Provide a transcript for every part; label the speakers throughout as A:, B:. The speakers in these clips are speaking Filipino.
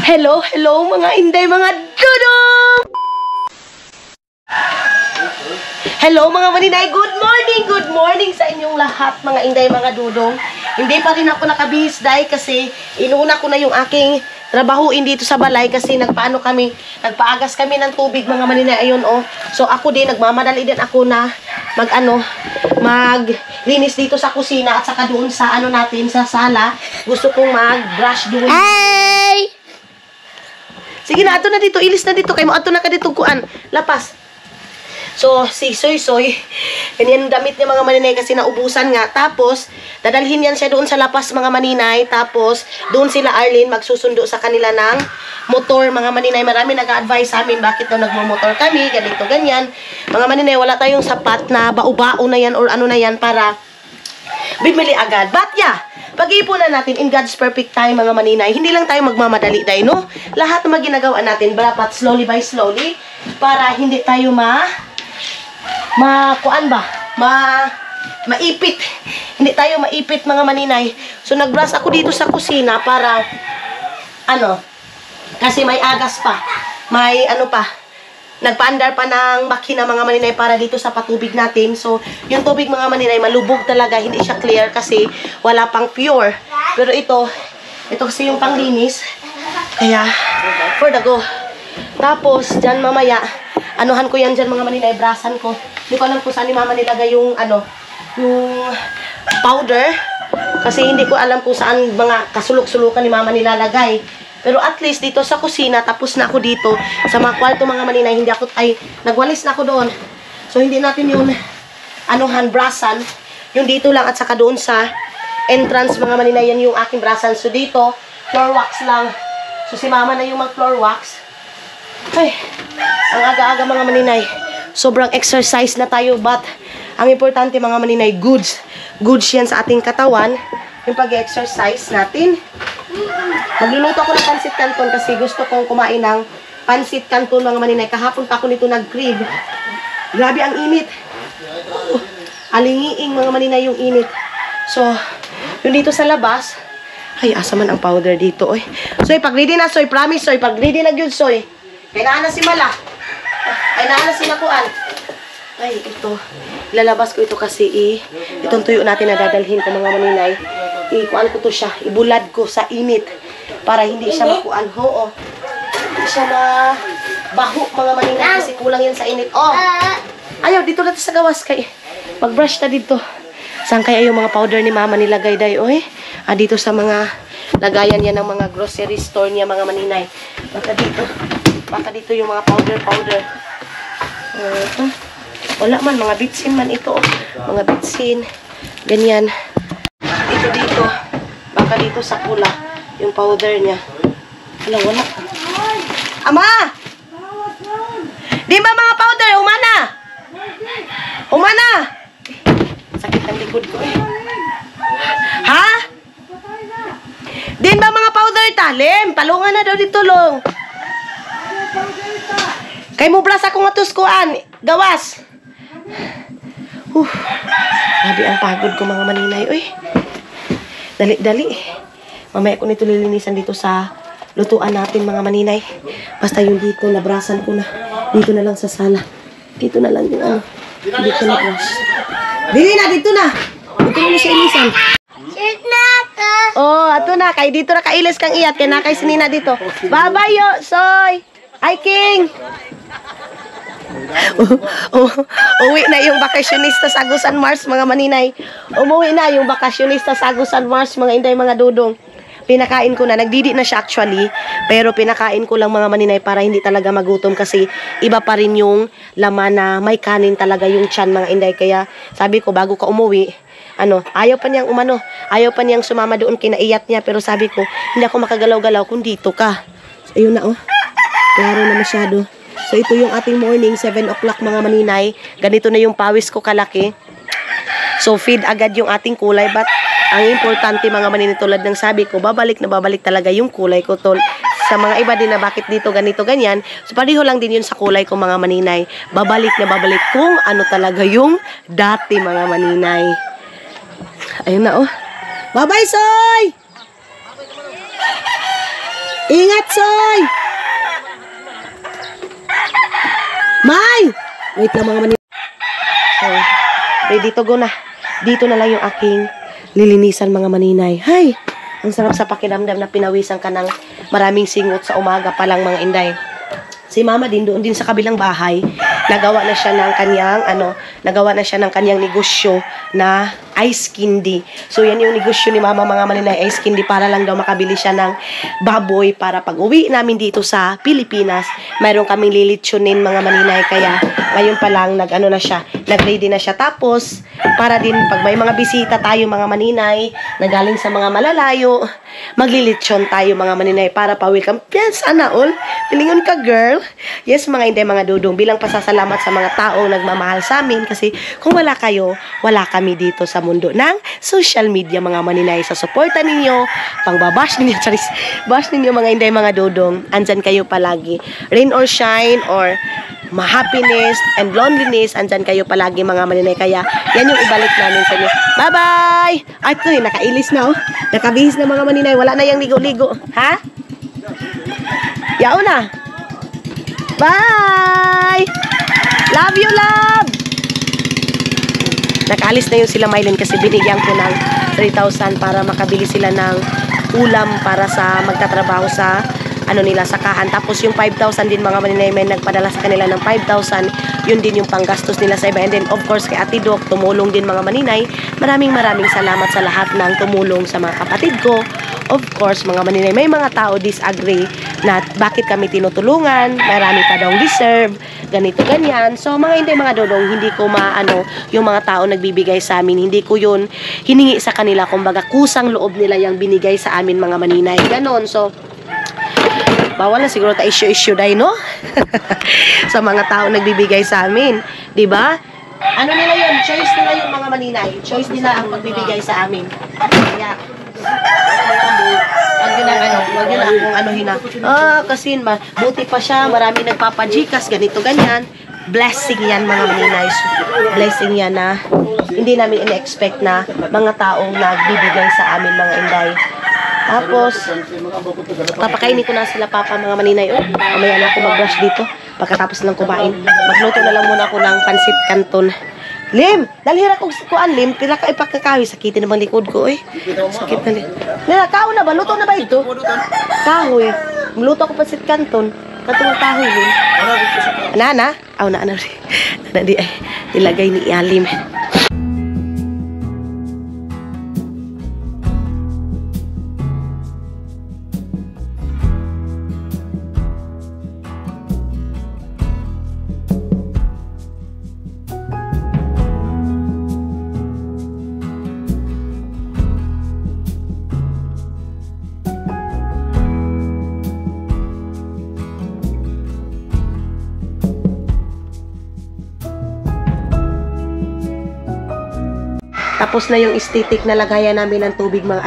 A: Hello, hello mga inday, mga dudong! Hello mga maninay, good morning sa inyong lahat mga inday, mga dudong. Hindi pa rin ako nakabihis dahil kasi inuuna ko na yung aking trabahuin dito sa balay kasi nagpaagas kami ng tubig mga maninay, ayun oh. So ako din, nagmamadali din ako na maglinis dito sa kusina at saka doon sa natin, sa sala. Gusto kong mag-brush doon.
B: Hey!
A: Sige na, ato na dito, ilis na dito, kay mo ato na ka dito kuan, lapas. So, si Soy, ganyan damit niya mga maninay kasi naubusan nga. Tapos, dadalhin yan siya doon sa lapas mga maninay. Tapos, doon sila Arlene magsusundo sa kanila ng motor mga maninay. Marami nag-a-advise sa amin bakit daw nagmo-motor kami, ganito, ganyan. Mga maninay, wala tayong sapat na bao-bao na yan or ano na yan para bibili agad. But yeah, pag-iipunan natin in God's perfect time mga maninay. Hindi lang tayo magmamadali dahil, no? Lahat ng ginagawa natin, dapat slowly by slowly para hindi tayo maipit. Hindi tayo maipit mga maninay. So nagbrush ako dito sa kusina para kasi may agas pa. May nagpaandar pa ng makina mga maninay para dito sa patubig natin. So yung tubig mga maninay malubog talaga, hindi siya clear kasi wala pang pure. Pero ito kasi yung panglinis. Kaya for the go. Tapos dyan mamaya anuhan ko yan dyan mga maninay, brasan ko. Hindi ko alam kung saan ni mama nilagay yung yung powder. Kasi hindi ko alam kung saan mga kasulok-sulukan ni mama nilalagay. Pero at least dito sa kusina, tapos na ako dito. Sa mga kwarto mga maninay, nagwalis na ako doon. So hindi natin yung brasan. Yung dito lang at saka doon sa entrance mga maninay, yan yung aking brasan. So dito, floor wax lang. So si mama na yung mag-floor wax. Ay, ang aga-aga mga maninay. Sobrang exercise na tayo, but ang importante mga maninay, goods yan sa ating katawan. Yung pag-exercise natin. Magluluto ako ng pansit canton kasi gusto kong kumain ng pansit canton mga maninay. Kahapon pa ako nito nag-crib. Grabe ang init. Alingiing mga maninay yung init. So, yung dito sa labas, ay, asa man ang powder dito, oy. Soy, pag-ready na, Soy. Promise, Soy. Pag-ready na yun, Soy. Kailangan na si Mala. Kailangan na si Nakuan. Ay, ito. Ilalabas ko ito kasi itong tuyo natin na dadalhin ko mga maninay. Kuan ko to siya. Ibulad ko sa init. Para hindi siya makuan. Oo. Hindi siya mabaho mga maninay kasi kulang yan sa init. Oh! Ayaw, dito natin sa gawas kay. Mag-brush na dito. Saan kaya yung mga powder ni mama nilagay dahi, oy? Dito sa mga lagayan niya ng mga grocery store niya mga maninay. Baka dito yung mga powder. Wala man, mga bitsin man ito. Mga bitsin. Ganyan. Dito. Baka dito sa pula. Yung powder niya. Wala. Ama! Di ba mga powder? Umana! Sakit ang likod ko eh. Ha? Din ba mga powder talim? Palungan na daw dito long. Kay mo blas ako nga tuskuan. Gawas. Grabe ang pagod ko mga maninay. Uy. Dali. Mamaya ko nito lilinisan dito sa lutuan natin mga maninay. Basta yung dito, nabrasan ko na. Dito na lang sa sala. Dito na lang yung dito na brush. Dito na siya ilisan. Oh, ato na. Kay dito na kailis kang iyat. Kaya na kay sinina dito. Bye-bye yo, Soy. Ay, King. Uwi na yung bakasyonista sa Agusan Mars, mga maninay. Umuwi na yung bakasyonista sa Agusan Mars, mga inday, mga dudong. Pinakain ko na. Nagdidi na siya actually. Pero pinakain ko lang mga maninay para hindi talaga magutom kasi iba pa rin yung laman na may kanin talaga yung tiyan mga inday. Kaya sabi ko bago ka umuwi, ayaw pa niyang ayaw pa niyang sumama doon kinaiyat niya. Pero sabi ko, hindi ako makagalaw-galaw kung dito ka. So, ayun na oh. Klaro na masyado. So, ito yung ating morning, 7 o'clock mga maninay. Ganito na yung pawis ko kalaki. So, feed agad yung ating kulay. But, ang importante mga maninay tulad ng sabi ko, babalik talaga yung kulay ko. Sa mga iba din na bakit dito ganito ganyan. So, pareho lang din yun sa kulay ko mga maninay. Babalik kung ano talaga yung dati mga maninay. Ayun na oh. Bye-bye, Soy! Ingat, Soy! May! Wait lang mga maninay. So, ready to go na. Dito na lang yung aking lilinisan mga maninay. Hay! Ang sarap sa pakiramdam na pinawisan ka ng maraming singot sa umaga pa lang mga inday. Si Mama din doon din sa kabilang bahay, nagawa na siya ng kanyang negosyo na ice candy. So yan yung negosyo ni Mama mga maninay, ice candy, para lang daw makabili siya ng baboy para pag uwi namin dito sa Pilipinas, mayroon kaming lilitsunin mga maninay. Kaya ngayon pa lang nag-ready na siya. Tapos para din pag may mga bisita tayo mga maninay na galing sa mga malalayo, maglilitsyon tayo mga maninay para pa-welcome. Yan, sana all. Pilingon ka, girl. Yes, mga inday, mga dudong. Bilang pasasalamat sa mga taong nagmamahal sa amin. Kasi kung wala kayo, wala kami dito sa mundo ng social media mga maninay. Sa suporta ninyo, pangbabash ninyo, bash ninyo mga inday, mga dudong. Andyan kayo palagi. Rain or shine or happiness and loneliness, andyan kayo palagi mga maninay. Kaya yan yung ibalik namin sa inyo. Bye-bye! Ay, ito nakailis na oh. Nakabihis na mga maninay. Wala na yung ligo-ligo. Ha? Yao na. Bye! Love you, love! Nakaalis na yung sila Mylene kasi binigyan ko ng 3,000 para makabili sila ng ulam para sa magtatrabaho sa nila, sakahan. Tapos yung 5,000 din mga maninay, may nagpadala sa kanila ng 5,000. Yun din yung panggastos nila sa iba. And then of course kay Ate Doc, tumulong din mga maninay. Maraming salamat sa lahat ng tumulong sa mga kapatid ko. Of course mga maninay, may mga tao disagree na bakit kami tinutulungan, marami pa daw deserve, ganito ganyan. So mga hindi, mga dodong, hindi ko yung mga tao nagbibigay sa amin, hindi ko yun hiningi sa kanila. Kumbaga kusang loob nila yung binigay sa amin mga maninay, ganon. So bawal na siguro ta issue dahil, no? Sa mga tao nagbibigay sa amin, di ba? Ano nila yun? Choice nila yung mga maninay. Choice nila ang pagbibigay sa amin. Kaya wag yun akong anuhin na. Kasi buti pa siya, marami nagpapajikas, ganito ganyan. Blessing yan mga maninay. Blessing yan na hindi namin in-expect na mga taong nagbibigay sa amin mga inday. Tapos papakainin ko na sila papa mga maninay. Mamaya na ako mag-brush dito pagkatapos lang kumain. Magluto na lang muna ako ng pansit canton. Lim, dalhira kong kuan lim, pila ka ipakakawi, sakitin na bang likod ko sakit na lim. Nila, kao na ba? Luto na ba ito? Kahoy. Maluto ako pansit canton. Katong kahoy lim. Na? Aw na rin. Ilagay ni Alim. Tapos na yung aesthetic na lagayan namin ng tubig na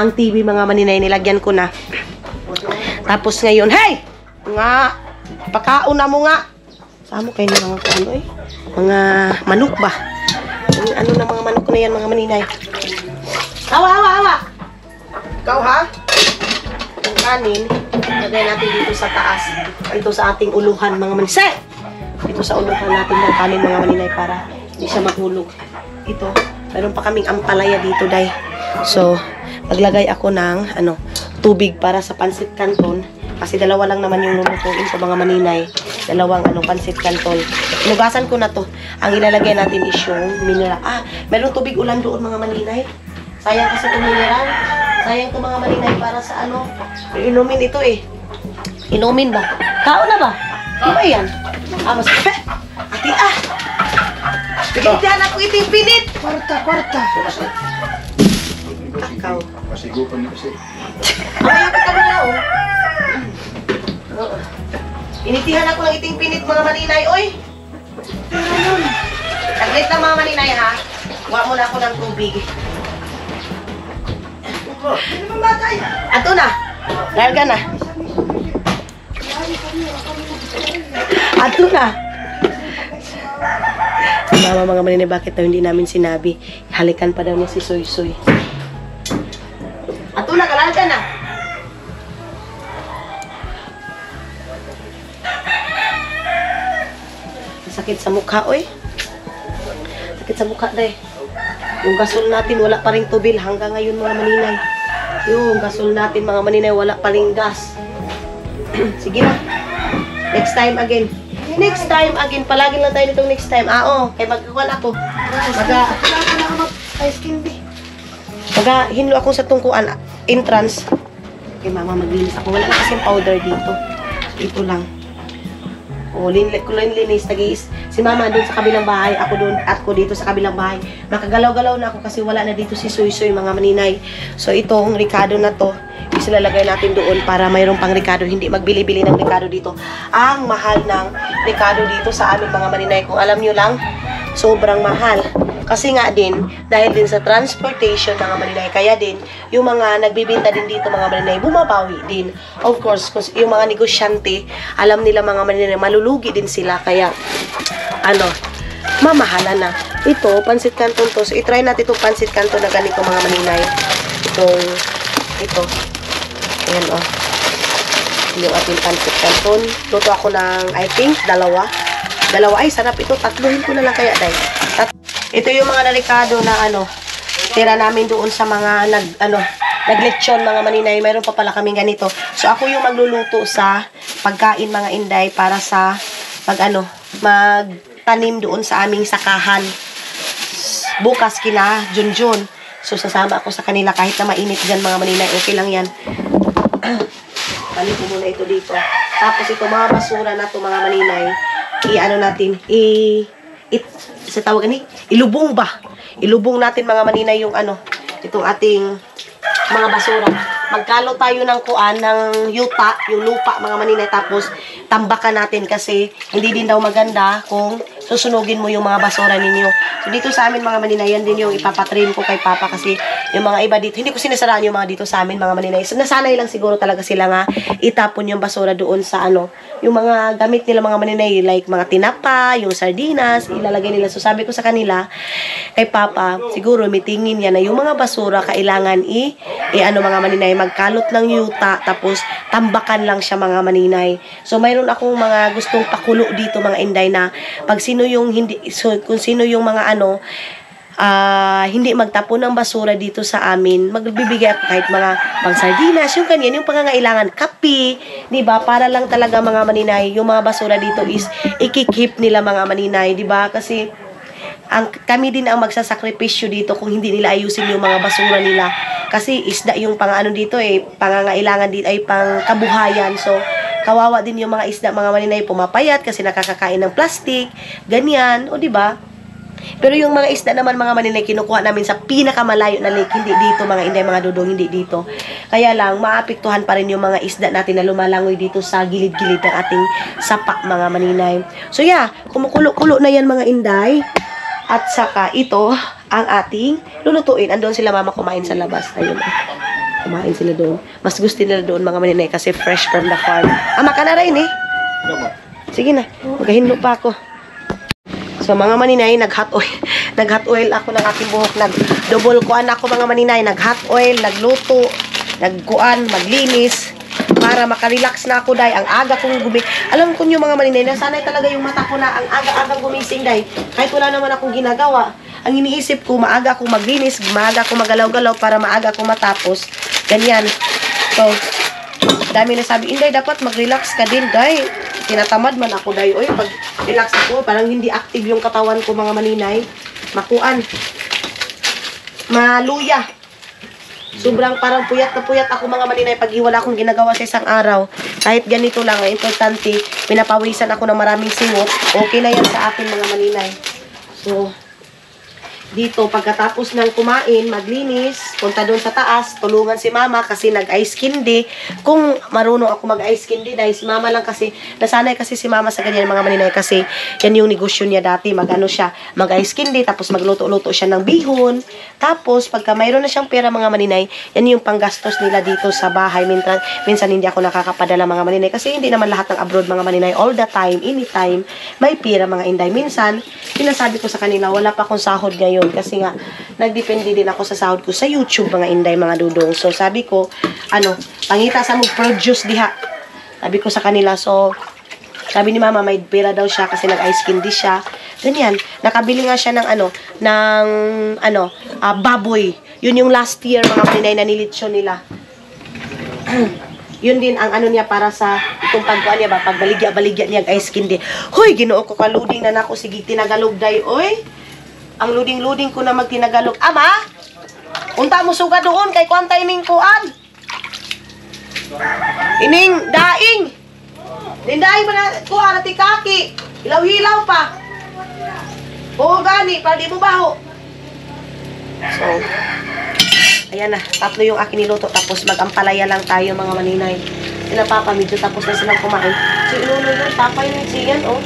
A: ang TV mga maninay, nilagyan ko na. Tapos ngayon, hey! Pakaon na mo nga. Saan mo kayo ng mga mga manok ba? Ano na mga manok na yan mga maninay? Hawa! Ikaw ha? Yung kanin, lagay natin dito sa taas. Dito sa ating uluhan mga maninay. Dito sa uluhan natin ng kanin mga maninay para hindi siya mahulog. Ito, meron pa kaming ampalaya dito, day. So, maglagay ako ng tubig para sa pansit canton. Kasi dalawa lang naman yung lulutuin ko mga maninay. Dalawang pansit canton. Inugasan ko na to. Ang ilalagay natin is yung mineral. Meron tubig ulan doon mga maninay. Sayang kasi itong mineral. Sayang itong mga maninay para sa inumin ito Inumin ba? Kao na ba? Ano ba yan? Mas ati Pinitihan ako iting pinit! Kwarta! Takaw.
B: Masigupan niyo kasi.
A: Ayaw ka na Pinitihan ako ng iting pinit mga maninay, oy! Saglit lang mga maninay ha. Huwag mo na ako ng tubig. Ato na! Larga na! Ato na! Mama mga maninay, bakit daw hindi namin sinabi? Halikan pa daw niya si Soy. Ato na, kalarga na. Sakit sa mukha, oy. Sakit sa mukha, day. Yung gasol natin, wala pa rin tubil hanggang ngayon, mga maninay. Yung gasol natin, mga maninay, wala pa rin gas. Sige na. Next time again. Next time again. Palagi lang tayo nitong next time. Kaya magkakuan ako. Hinlo ako sa tungkuan. Entrance. Okay, mama, maglinis ako. Wala na kasing powder dito. Ito lang. Linis. Si mama doon sa kabilang bahay. Ako doon at ko dito sa kabilang bahay. Makagalaw-galaw na ako kasi wala na dito si Suy-Suy, mga maninay. So, itong Ricardo na to, isilalagay natin doon para mayroong pang Ricardo. Hindi magbili-bili ng Ricardo dito. Ang mahal ng Ricardo dito sa amin, mga maninay. Kung alam nyo lang, sobrang mahal. Kasi nga din, dahil din sa transportation, mga maninay, kaya din, yung mga nagbibinta din dito, mga maninay, bumabawi din. Of course, yung mga negosyante, alam nila, mga maninay, malulugi din sila. Kaya, mamahala na. Ito, pansit canton to. So, itry natin itong pansit canton na ganito, mga maninay. Ito. Ayan, yung ating pansit canton. Luto ako ng, I think, dalawa. Ay, sarap ito. Tatluhin ko na lang kaya, day. Ito yung mga narikado na tira namin doon sa mga naglechon, mga maninay. Mayroon pa pala kaming ganito. So ako yung magluluto sa pagkain, mga inday, para sa magtanim doon sa aming sakahan. Bukas kina Junjun. So sasama ako sa kanila kahit na mainit dyan, mga maninay. Okay lang yan. Balik ko muna ito dito. Tapos ito mga basura na to, mga maninay. Sa tawagan ni ilubong ba? Ilubong natin, mga maninay, yung itong ating mga basura. Magkalo tayo ng kuan ng yuta, yung lupa, mga maninay, tapos tambakan natin kasi hindi din daw maganda kung susunugin mo yung mga basura ninyo. So dito sa amin, mga maninay, yan din yung ipapatrain ko kay Papa kasi yung mga iba dito, hindi ko sinasaraan yung mga dito sa amin, mga maninay. So nasanay lang siguro talaga sila nga itapon yung basura doon sa yung mga gamit nila, mga maninay, like mga tinapa, yung sardinas, ilalagay nila. So sabi ko sa kanila, kay Papa, siguro mitingin yan na yung mga basura kailangan mga maninay, magkalot ng yuta, tapos tambakan lang siya, mga maninay. So mayroon akong mga gustong pakulo dito, mga inday, na pag kung sino yung mga hindi magtapon ng basura dito sa amin, magbibigay ako kahit mga pang sardinas, yung ganyan, yung pangangailangan, kape, diba? Para lang talaga, mga maninay, yung mga basura dito is ikikip nila, mga maninay, diba? Kasi kami din ang magsasakripisyo dito kung hindi nila ayusin yung mga basura nila. Kasi isda yung dito pangangailangan dito ay pang kabuhayan. So, kawawa din yung mga isda, mga maninay, pumapayat kasi nakakakain ng plastic, ganyan, diba? Pero yung mga isda naman, mga maninay, kinukuha namin sa pinakamalayo na lake, hindi dito, mga inday, mga dudong, hindi dito. Kaya lang, maapektuhan pa rin yung mga isda natin na lumalangoy dito sa gilid-gilid ng ating sapa, mga maninay. So yeah, kumukulo-kulo na yan, mga inday. At saka ito, ang ating lulutuin. Andun sila, mama, kumain sa labas. Ayun, kumain sila doon. Mas gusto nila doon, mga maninay, kasi fresh from the farm. Ama ka na rin, Sige na, maghahinlo pa ako. So, mga maninay, nag-hot oil ako ng aking buhok. Nag-double kuan ako, mga maninay. Nag-hot oil, nagluto, nagkuan, maglinis. Para makarelax na ako, day. Ang aga kong alam ko yung mga maninay, nasanay talaga yung mata ko na ang aga-aga gumising, day. Kahit wala naman akong ginagawa. Ang iniisip ko, maaga akong maglinis, maaga akong magalaw-galaw para maaga akong matapos. Ganyan. So, dami na sabi, Inday, dapat mag-relax ka din, day. Tinatamad man ako, day. Oy, pag relax ako, parang hindi active yung katawan ko, mga maninay. Makuan. Maluya. Sobrang parang puyat na puyat ako, mga maninay, pag wala akong ginagawa sa isang araw. Kahit ganito lang, importante, pinapawisan ako ng maraming singot. Okay na yan sa akin, mga maninay. So, dito, pagkatapos ng kumain, maglinis, punta doon sa taas, tulungan si mama kasi nag-ice candy. Kung marunong ako mag-ice candy, dahil si mama lang kasi, nasanay kasi si mama sa ganyan, mga maninay, kasi yan yung negosyo niya dati, mag-ice candy, tapos magluto-luto siya ng bihon. Tapos, pagka mayroon na siyang pera, mga maninay, yan yung panggastos nila dito sa bahay. Minsan hindi ako nakakapadala, mga maninay, kasi hindi naman lahat ng abroad, mga maninay, all the time, anytime, may pera, mga inday. Minsan, sinasabi ko sa kanila, wala pa akong sahod ngayon. Kasi nga, nagdepende din ako sa sahod ko sa YouTube, mga inday, mga dudong. So, sabi ko, pangita sa mag-produce diha. Sabi ko sa kanila, so, Sabi ni mama, may pera daw siya kasi nag-ice candy siya. Ganyan. Nakabili nga siya ng baboy. Yun yung last year, mga maninay, na nilitsyon nila. Yun din ang ano niya para sa itong pagkuhan niya ba, pagbaligya-baligya niya ice candy. Hoy, Ginoo ko ka-loading na nako, sige, tinagalog day, oy. Ang loading-loading ko na magtinagalog. Ama, unta mo suga doon, kay kuantay ning kuan. Ining, daing. Dindaing mo na kuha na tikaki. Hilaw-hilaw pa. Oo gani, para di mo baho. So, ayan na. 3 yung akin niluto. Tapos mag-ampalaya lang tayo mga maninay. Sila papa, medyo tapos na silang kumain. Si Inuno yun, papa yun, si yan, oh.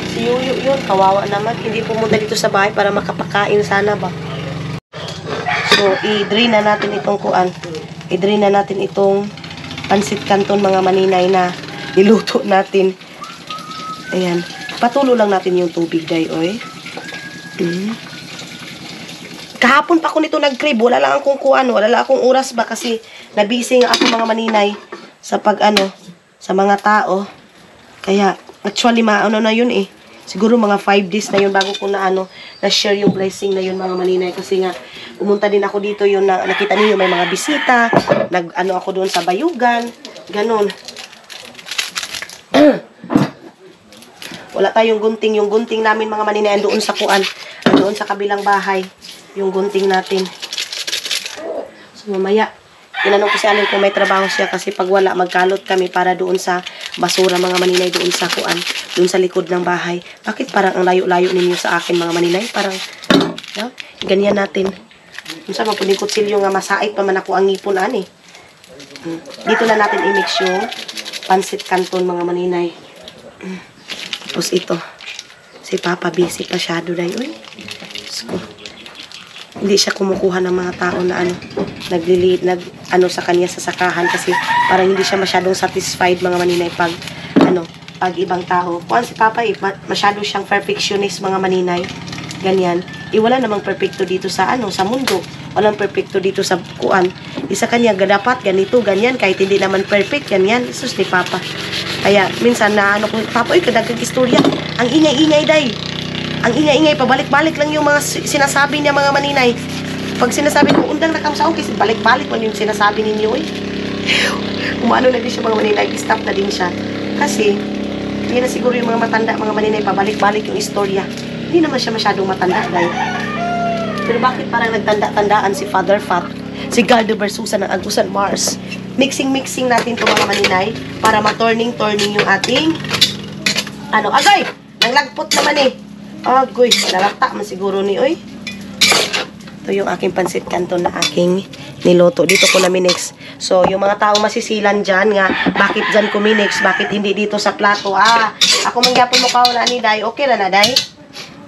A: Si Yuyu yun, kawawa naman. Hindi pumunta dito sa bahay para makapakain sana ba. So, i-drain na natin itong kuan. I-drain na natin itong pansit canton mga maninay na niluto natin. Ayan. Patulo lang natin yung tubig, day, oy. Kahapon pa ako nito nag-crave. Wala lang akong kuan. Wala lang akong oras ba kasi nabisi nga ako mga maninay sa sa mga tao. Kaya, actually, na yun eh. Siguro mga 5 days na yun bago ko na-share yung blessing na yun mga maninay. Kasi nga, pumunta din ako dito yun na nakita niyo may mga bisita. Ako doon sa Bayugan. Ganon. Wala tayong gunting. Yung gunting namin mga maninay doon sa kuan. Doon sa kabilang bahay. Yung gunting natin. So mamaya, tinanong ko si Alin kung may trabaho siya kasi pag wala, magkalot kami para doon sa basura mga maninay doon sa kuan. Doon sa likod ng bahay. Bakit parang ang layo-layo ninyo sa akin mga maninay? Parang, no? Ganyan natin. Kung saan mapuning kutsilyo nga masait pa man ako ang ngipon ani. Dito na natin i-mix yung pansit canton mga maninay. Tapos ito. Si Papa busy pasyado dahil. Uy. So, hindi siya kumukuha ng mga tao na sa kanya sa sakahan kasi parang hindi siya masyadong satisfied mga maninay pag ibang tao. Kuan si Papa masyado siyang perfectionist mga maninay. Ganyan. Wala namang perfecto dito sa sa mundo. Walang perfecto dito sa kuan. Isa kanya dapat ganito, ganyan kahit hindi naman perfect ganyan. Sus ni Papa. Kaya minsan na Papa, kadagdag istorya. Ang ingay-ingay day. Ang ingay-ingay, pabalik-balik lang yung mga sinasabi niya mga maninay. Pag sinasabi ko, undang nakamsaon kasi balik-balik man yung sinasabi ninyo eh. Umano na din siya mga maninay, stop na din siya. Kasi, hindi na siguro yung mga matanda, mga maninay, pabalik-balik yung istorya. Hindi naman siya masyadong matanda dahil. Pero bakit parang nagtanda-tandaan si Father Fat, si Gardo Versusa ng Agusan Mars? Mixing-mixing natin ito mga maninay para ma-turning-turning yung ating agay! Nanglagpot naman eh. Agoy, nalata man siguro ni oy. Ito yung aking pansit canton na aking niluto. Dito ko na minix. So, yung mga taong masisilan dyan nga, bakit dyan ko minix? Bakit hindi dito sa plato? Ako mangyapon mo kao na ni Day. Okay na Day?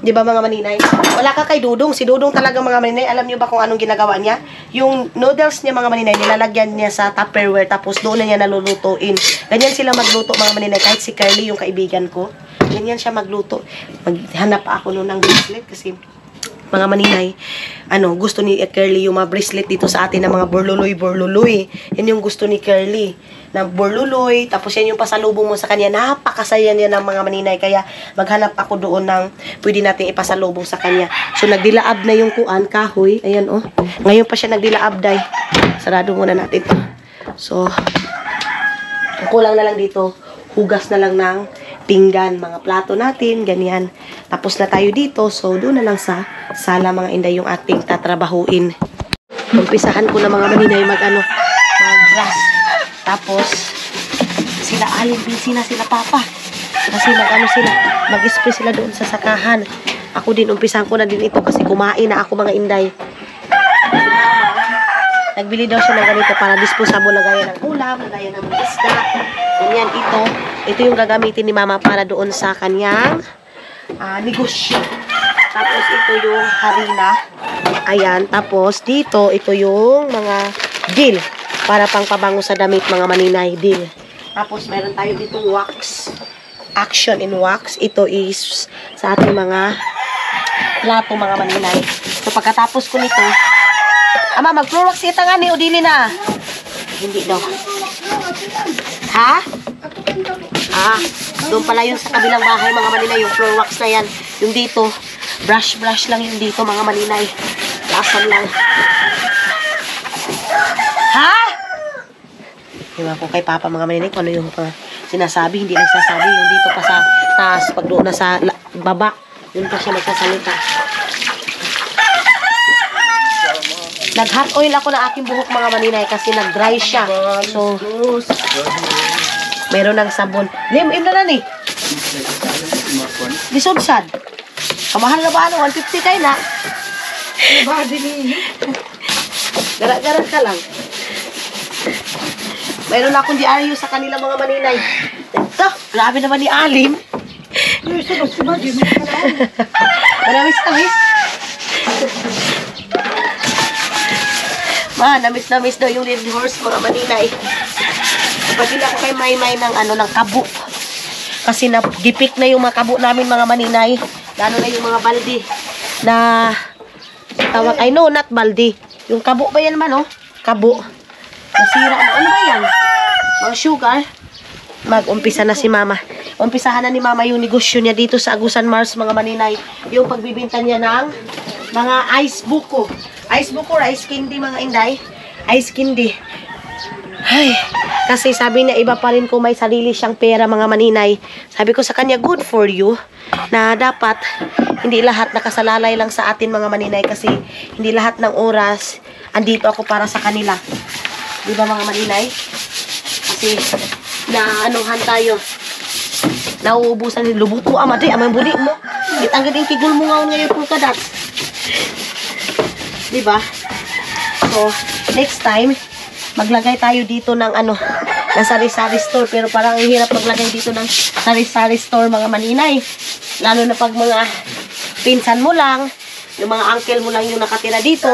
A: Di ba mga maninay? Wala ka kay Dudong. Si Dudong talaga mga maninay. Alam niyo ba kung anong ginagawa niya? Yung noodles niya mga maninay, nilalagyan niya sa Tupperware tapos doon na niya nalulutuin. Ganyan sila magluto mga maninay. Kahit si Carly, yung kaibigan ko. Ganyan siya magluto. Maghanap ako noon ng bracelet kasi mga maninay, gusto ni Curly yung mga bracelet dito sa atin ng mga borluloy. Yan yung gusto ni Curly. Na borluloy, tapos yan yung pasalubong mo sa kanya. Napakasaya niya ng mga maninay. Kaya maghanap ako doon ng pwede nating ipasalubong sa kanya. So nagdilaab na yung kuan, kahoy. Ayan oh. Ngayon pa siya nagdilaab day. Sarado muna natin to. So, kulang na lang dito. Hugas na lang ng pinggan, mga plato natin, ganyan. Tapos na tayo dito, so doon na lang sa sala mga inday yung ating tatrabahuin. Umpisahan ko na mga maninay mag-grass. Tapos, sila Alin, busy na sila Papa. Kasi mag-spray sila doon sa sakahan. Ako din, umpisahan ko na din ito kasi kumain na ako mga inday. Nagbili daw siya ng ganito para disposable na gaya ng ulam, na gaya ng isda. Ganyan, ito yung gagamitin ni Mama para doon sa kanyang negosyo. Tapos ito yung harina. Ayan, tapos dito, ito yung mga dill para pang pabango sa damit mga maninay, dill. Tapos meron tayo dito wax. Action in wax. Ito is sa ating mga plato mga maninay. So pagkatapos ko nito, Ama, mag-floor wax ita nga ni o dili na. Hindi daw. Ha? Ah, doon pala yun sa kabilang bahay mga maninay, yung floor wax na yan. Yung dito, brush lang yung dito mga maninay. Lasan lang. Ha? Diba ko kay Papa mga maninay kung ano yung sinasabi, hindi nagsasabi. Yung dito pa sa taas, pag doon na sa baba, yun pa siya magsasalita. Nag-hot oil ako na aking buhok mga maninay kasi nag-dry siya. So, meron ng sabon. Lim, na ni. Disudsad. Kamahal na ba ano? 150 kayo na. Gara-gara ka lang. Mayroon na akong diaryo sa kanila mga maninay. Ito, grabe naman ni Alim. Manamis-namis. Namis-namis daw yung little horse mga maninay. Pagpagil ako kay Maymay ng ng kabo. Kasi na-depict na yung mga kabo namin mga maninay. Lalo na yung mga baldi na tawag, I know, not baldi. Yung kabo ba yan man, oh? Kabo. Nasira. Ano ba yan? Mga sugar. Mag-umpisa na si Mama. Umpisahan na ni Mama yung negosyo niya dito sa Agusan Mars mga maninay. Yung pagbibinta niya ng mga ice buko. Ice buko, ice candy mga inday. Ice candy. Ay, kasi sabi niya iba pa rin kung may sarili siyang pera mga maninay. Sabi ko sa kanya, good for you. Na dapat, hindi lahat nakasalalay lang sa atin mga maninay. Kasi hindi lahat ng oras, andito ako para sa kanila. Di ba mga maninay? Kasi, naanuhan tayo. Nauubusan ni lubuto. Amadi, amay budi mo. Itanggal yung kigul mo ngayon ngayon kung kadat. Di ba? So, next time, maglagay tayo dito ng ng sari-sari store. Pero parang ang hirap maglagay dito ng sari-sari store mga maninay. Lalo na pag mga pinsan mo lang, yung mga uncle mo lang yung nakatira dito.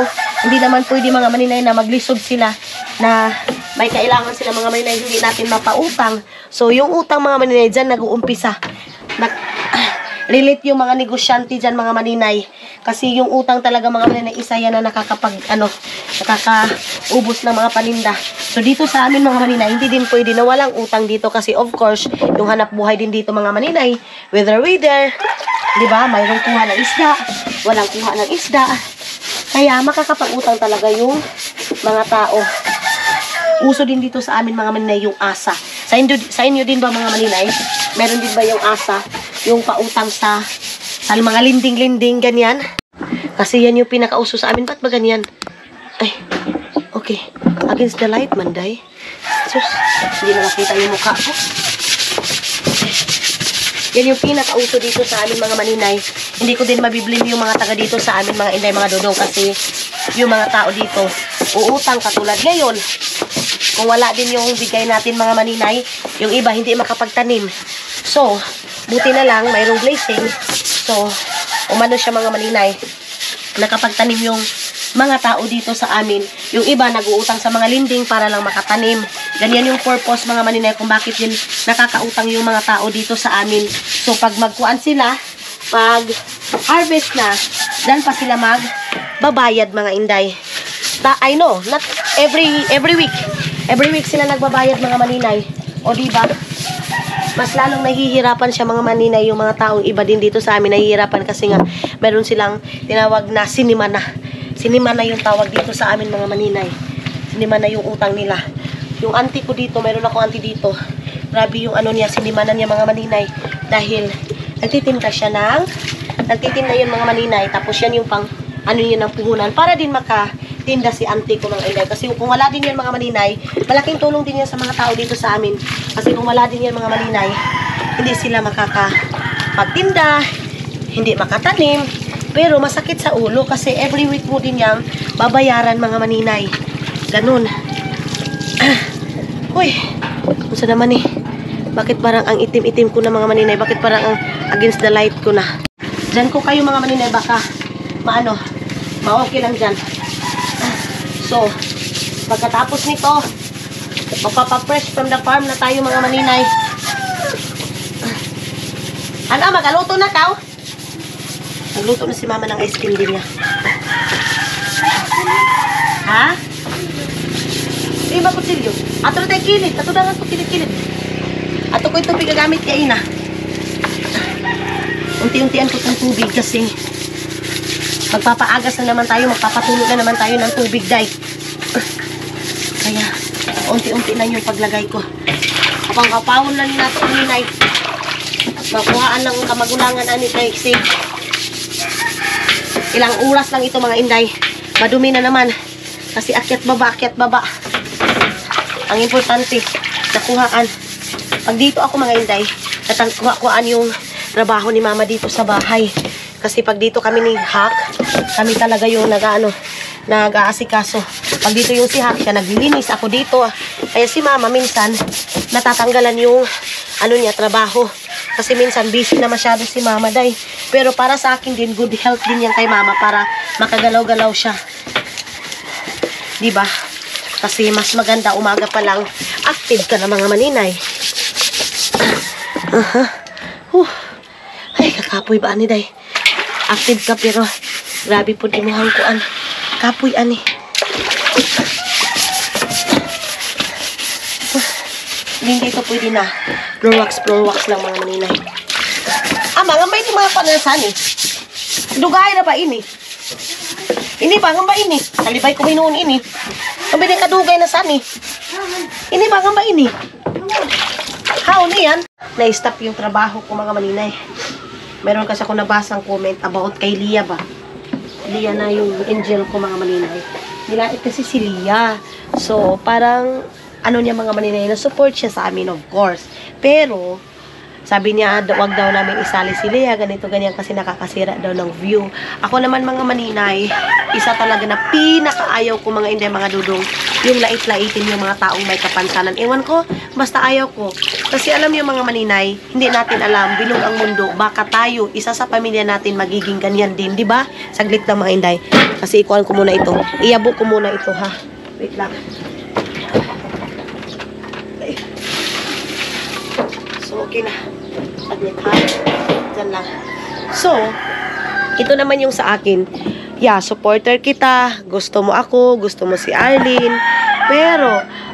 A: Hindi naman pwede mga maninay na maglisod sila na may kailangan sila mga maninay, hindi natin mapautang. So yung utang mga maninay dyan nag-uumpisa. Relate yung mga negosyante dyan mga maninay. Kasi yung utang talaga mga maninay, isa yan na nakakaubos ng mga paninda. So dito sa amin mga maninay, hindi din pwede na walang utang dito. Kasi of course, yung hanap buhay din dito mga maninay, weather, diba? Mayroong kuha ng isda, walang kuha ng isda. Kaya makakapag-utang talaga yung mga tao. Uso din dito sa amin mga maninay yung asa. Sa inyo din ba mga maninay? Meron din ba yung asa? Yung pautang sa mga linding-linding, ganyan. Kasi yan yung pinakauso sa amin. Ba't ba ganyan? Ay, okay. Against the light, Manday. Sus, hindi na nakita yung mukha ko. Yan yung pinakauso dito sa amin mga maninay. Hindi ko din mabiblim yung mga taga dito sa amin mga inday, mga dodong. Kasi yung mga tao dito, uutang katulad ngayon. Kung wala din yung bigay natin mga maninay, yung iba hindi makapagtanim. So, buti na lang, mayroong blessing. So, umano siya mga maninay, nakapagtanim yung mga tao dito sa amin. Yung iba nag-uutang sa mga linding para lang makatanim. Ganyan yung purpose mga maninay kung bakit din nakakautang yung mga tao dito sa amin. So, pag magkuan sila, pag harvest na, dan pa sila magbabayad mga inday. I know, not every week. Every week sila nagbabayad mga maninay. O diba? Mas lalong nahihirapan siya mga maninay. Yung mga taong iba din dito sa amin nahihirapan kasi nga meron silang tinawag na sinimana. Sinimana yung tawag dito sa amin mga maninay. Sinimana yung utang nila. Yung auntie ko dito, meron ako auntie dito. Grabe yung niya, sinimana niya mga maninay. Dahil nagtitinda yun mga maninay. Tapos yan yung pang yun ng puhunan para din makatinda si auntie ko mga inday. Kasi kung wala din yan mga maninay, malaking tulong din yan sa mga tao dito sa amin. Kasi kung wala din yan mga maninay, hindi sila makakapagtinda, hindi makatanim. Pero masakit sa ulo kasi every week mo din yang babayaran mga maninay. Ganun. Uy, unsa naman eh. Bakit parang ang itim-itim ko na mga maninay? Bakit parang ang against the light ko na? Diyan ko kayo mga maninay, baka ma-okay lang dyan. So, pagkatapos nito, magpapa-fresh from the farm na tayo mga maninay. Mag-aluto na tao? Nagluto na si Mama ng ice cream din niya. Ha? Di ba kutsilyo? Ato na tayo kilid. Ato na nga ito kilid-kilid. Ato ko yung tubig gagamit kay ina. Unti-untian ko itong tubig kasi magpapaagas na naman tayo, magpapatulo na naman tayo ng tubig, day. Kaya, unti-unti na yung paglagay ko. Kapag kapawon lang nila ito, ninay. Makuhaan lang ang kamagulangan ani kay kasi ilang oras lang ito mga inday. Madumi na naman. Kasi akyat baba. Ang importante, nakuhaan. Pag dito ako mga inday, natangkuhaan yung trabaho ni mama dito sa bahay. Kasi pag dito kami ni Hak, kami talaga yung nag-aasikaso. Pag dito yung si Hak, siya naglilinis. Ako dito. Kaya si mama minsan, natatanggalan yung trabaho. Kasi minsan busy na masyado si mama day. Pero para sa akin din, good health din yan kay mama para makagalaw-galaw siya. Diba? Kasi mas maganda umaga pa lang active ka na mga maninay. Ay, kakapoy ba ani day? Active ka pero grabe po di mo hangkuan. Kapoy ani. Hindi ito pwede na. Floor wax lang mga maninay. Mga may di mga pananasan eh. Dugay na ba ini? Ini ba nga ba ini? Kalibay ko minuon ini. Ang binay kadugay na saan eh. Ini ba nga ba ini? Haon yan? Na-stop yung trabaho ko mga maninay. Meron kasi ako nabasang comment about kay Lia ba? Lia na yung angel ko mga maninay. Nilait kasi si Lia. So, parang niya mga maninay, na support siya sa amin of course. Pero, sabi niya, wag daw namin isali si Lia, ganito, ganyan, kasi nakakasira daw ng view. Ako naman mga maninay, isa talaga na pinakaayaw ko mga inday, mga dudong, yung lait-laitin yung mga taong may kapansanan. Ewan ko, basta ayaw ko. Kasi alam niyo mga maninay, hindi natin alam, bilog ang mundo, baka tayo, isa sa pamilya natin magiging ganyan din, di ba? Saglit lang mga inday. Kasi ikuhan ko muna ito. Iyabo ko muna ito, ha? Wait lang. So, okay na. Saglit, ha? Diyan lang. So, ito naman yung sa akin. Yeah, supporter kita. Gusto mo ako. Gusto mo si Arlene. Pero,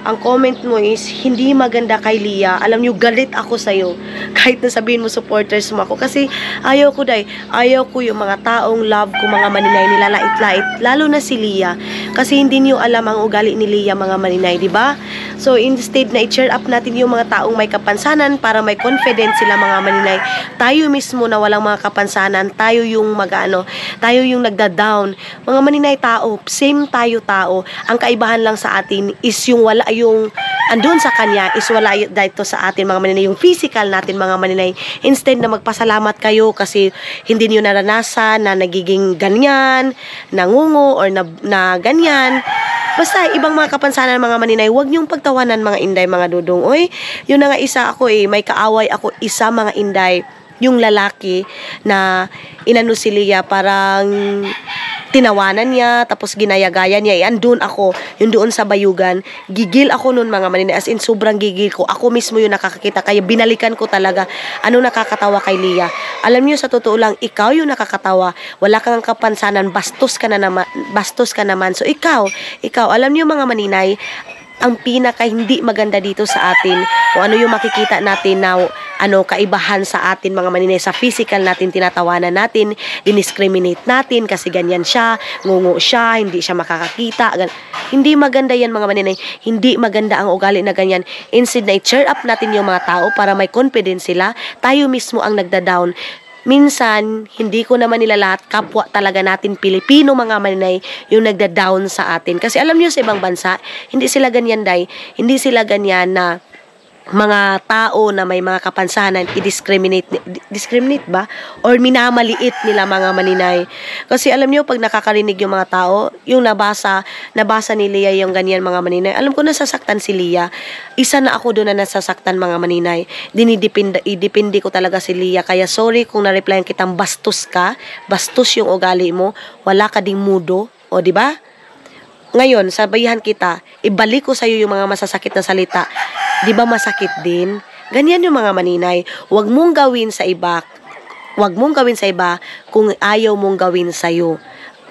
A: ang comment mo is, hindi maganda kay Lia. Alam nyo, galit ako sa'yo. Kahit na sabihin mo, supporters mo ako. Kasi, ayaw ko, day. Ayaw ko yung mga taong love ko, mga maninay, nilalait-lait. Lalo na si Lia. Kasi hindi niyo alam ang ugali ni Lia, mga maninay, di ba? So, instead na i-cheer up natin yung mga taong may kapansanan para may confidence sila, mga maninay. Tayo mismo na walang mga kapansanan, tayo yung tayo yung nagda-down. Mga maninay tao, same tayo tao. Ang kaibahan lang sa atin is yung wala yung andun sa kanya is wala dito sa atin mga maninay, yung physical natin mga maninay. Instead na magpasalamat kayo kasi hindi niyo naranasan na nagiging ganyan, nangungo or na ganyan. Basta ibang mga kapansanan mga maninay, huwag niyong pagtawanan mga inday, mga dudong. Oy, yun na nga isa ako may kaaway ako isa mga inday. Yung lalaki na inano si Lia, parang tinawanan niya, tapos ginaya-gaya niya. Andun ako, yung doon sa bayugan. Gigil ako noon mga maninay. As in, sobrang gigil ko. Ako mismo yung nakakakita. Kaya binalikan ko talaga. Ano nakakatawa kay Lia? Alam niyo, sa totoo lang, ikaw yung nakakatawa. Wala kang kapansanan. Bastos ka naman. So, ikaw, alam niyo mga maninay, ang pinaka hindi maganda dito sa atin, o ano yung makikita natin na kaibahan sa atin mga maninay, sa physical natin, tinatawanan natin, diniscriminate natin kasi ganyan siya, ngungo siya, hindi siya makakakita. Hindi maganda yan mga maninay. Hindi maganda ang ugali na ganyan. Instead na i-cheer up natin yung mga tao para may confidence sila, tayo mismo ang nagda-down. Minsan, hindi ko naman nila lahat, kapwa talaga natin Pilipino mga maninay yung nagda-down sa atin. Kasi alam niyo sa ibang bansa, hindi sila ganyan, day. Hindi sila ganyan na mga tao na may mga kapansanan discriminate ba? Or minamaliit nila mga maninay. Kasi alam niyo, pag nakakarinig yung mga tao, yung nabasa ni Lia yung ganyan mga maninay, alam ko nasasaktan si Lia. Isa na ako doon na nasasaktan mga maninay. Idepende ko talaga si Lia. Kaya sorry kung na-replyan kitang bastos ka. Bastos yung ugali mo. Wala ka ding mudo. O di ba? Ngayon, sabayan kita, ibalik ko sa iyo yung mga masasakit na salita. Di ba masakit din? Ganyan yung mga maninay. Huwag mong gawin sa iba. Huwag mong gawin sa iba kung ayaw mong gawin sa iyo.